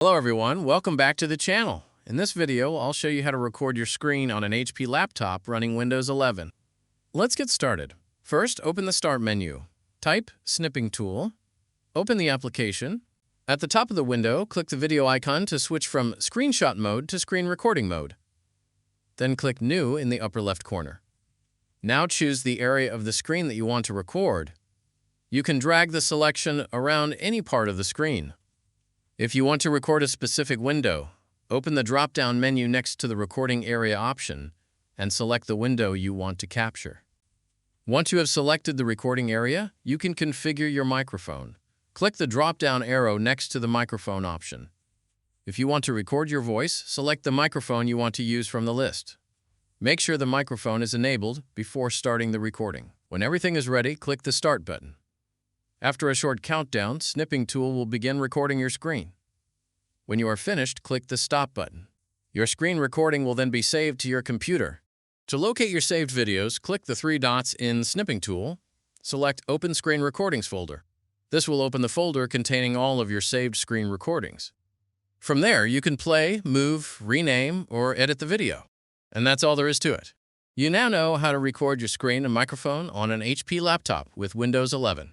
Hello everyone, welcome back to the channel. In this video, I'll show you how to record your screen on an HP laptop running Windows 11. Let's get started. First, open the Start menu. Type Snipping Tool. Open the application. At the top of the window, click the video icon to switch from Screenshot mode to Screen Recording mode. Then click New in the upper left corner. Now choose the area of the screen that you want to record. You can drag the selection around any part of the screen. If you want to record a specific window, open the drop-down menu next to the recording area option and select the window you want to capture. Once you have selected the recording area, you can configure your microphone. Click the drop-down arrow next to the microphone option. If you want to record your voice, select the microphone you want to use from the list. Make sure the microphone is enabled before starting the recording. When everything is ready, click the Start button. After a short countdown, Snipping Tool will begin recording your screen. When you are finished, click the Stop button. Your screen recording will then be saved to your computer. To locate your saved videos, click the three dots in Snipping Tool. Select Open Screen Recordings folder. This will open the folder containing all of your saved screen recordings. From there, you can play, move, rename, or edit the video. And that's all there is to it. You now know how to record your screen and microphone on an HP laptop with Windows 11.